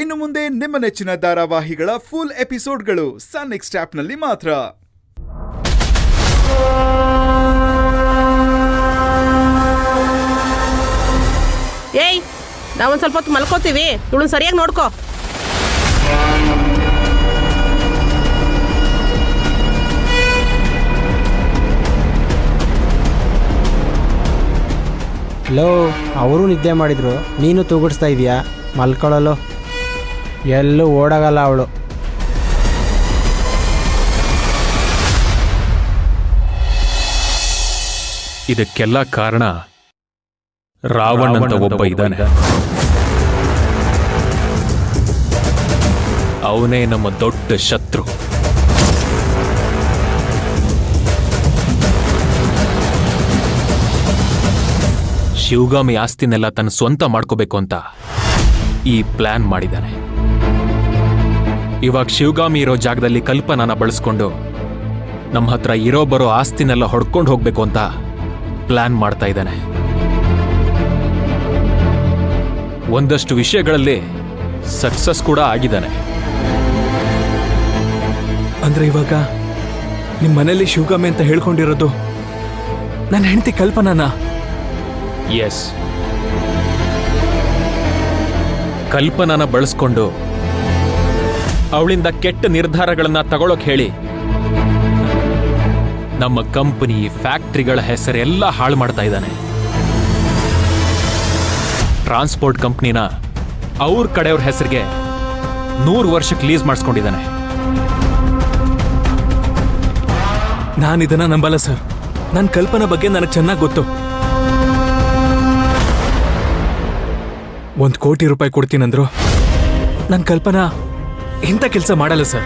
ಇನ್ನು ಮುಂದೆ ನಿಮ್ಮ ನೆಚ್ಚಿನ ಧಾರಾವಾಹಿಗಳ ಫುಲ್ ಎಪಿಸೋಡ್ಗಳು ಸನ್ ನೆಕ್ಸ್ಟ್ ಆಪ್ನಲ್ಲಿ ಮಾತ್ರ. ಏಯ್, ನಾವೊಂದು ಸ್ವಲ್ಪ ಹೊತ್ತು ಮಲ್ಕೋತೀವಿ, ಇವಳನ್ನ ಸರಿಯಾಗಿ ನೋಡ್ಕೋ. ಲೋ, ಅವರು ನಿದ್ದೆ ಮಾಡಿದ್ರು, ನೀನು ತೂಗಿಡಿಸ್ತಾ ಇದೀಯಾ? ಮಲ್ಕೊಳ್ಳಲು ಎಲ್ಲೂ ಓಡಾಗಲ್ಲ ಅವಳು. ಇದಕ್ಕೆಲ್ಲ ಕಾರಣ ರಾವಣ ಅಂತ ಒಬ್ಬ ಇದ್ದಾನೆ. ಅವನೇ ನಮ್ಮ ದೊಡ್ಡ ಶತ್ರು. ಶಿವಗಾಮಿ ಆಸ್ತಿನೆಲ್ಲ ತನ್ನ ಸ್ವಂತ ಮಾಡ್ಕೋಬೇಕು ಅಂತ ಈ ಪ್ಲಾನ್ ಮಾಡಿದ್ದಾನೆ. ಇವಾಗ ಶಿವಗಾಮಿ ಇರೋ ಜಾಗದಲ್ಲಿ ಕಲ್ಪನಾನ ಬಳಸ್ಕೊಂಡು ನಮ್ಮ ಹತ್ರ ಇರೋ ಬರೋ ಆಸ್ತಿನೆಲ್ಲ ಹೊಡ್ಕೊಂಡು ಹೋಗ್ಬೇಕು ಅಂತ ಪ್ಲಾನ್ ಮಾಡ್ತಾ ಇದ್ದಾನೆ. ಒಂದಷ್ಟು ವಿಷಯಗಳಲ್ಲಿ ಸಕ್ಸಸ್ ಕೂಡ ಆಗಿದ್ದಾನೆ. ಅಂದ್ರೆ ಇವಾಗ ನಿಮ್ಮ ಮನೇಲಿ ಶಿವಗಾಮಿ ಅಂತ ಹೇಳ್ಕೊಂಡಿರೋದು ನನ್ನ ಹೆಂಡತಿ ಕಲ್ಪನಾನ? ಎಸ್, ಕಲ್ಪನಾನ ಬಳಸ್ಕೊಂಡು ಅವಳಿಂದ ಕೆಟ್ಟ ನಿರ್ಧಾರಗಳನ್ನ ತಗೊಳಕ್ ಹೇಳಿ ನಮ್ಮ ಕಂಪನಿ, ಫ್ಯಾಕ್ಟ್ರಿಗಳ ಹೆಸರೆಲ್ಲ ಹಾಳು ಮಾಡ್ತಾ ಇದ್ದಾನೆ. ಟ್ರಾನ್ಸ್ಪೋರ್ಟ್ ಕಂಪ್ನಿನ ಅವ್ರ ಕಡೆಯವ್ರ ಹೆಸರಿಗೆ 100 ವರ್ಷಕ್ಕೆ ಲೀಸ್ ಮಾಡಿಸ್ಕೊಂಡಿದ್ದಾನೆ. ನಾನಿದನ್ನ ನಂಬಲ್ಲ ಸರ್. ನನ್ನ ಕಲ್ಪನಾ ಬಗ್ಗೆ ನನಗೆ ಚೆನ್ನಾಗಿ ಗೊತ್ತು. 1 ಕೋಟಿ ರೂಪಾಯಿ ಕೊಡ್ತೀನಂದ್ರು ನನ್ನ ಕಲ್ಪನಾ ಇಂಥ ಕೆಲಸ ಮಾಡಲ್ಲ ಸರ್.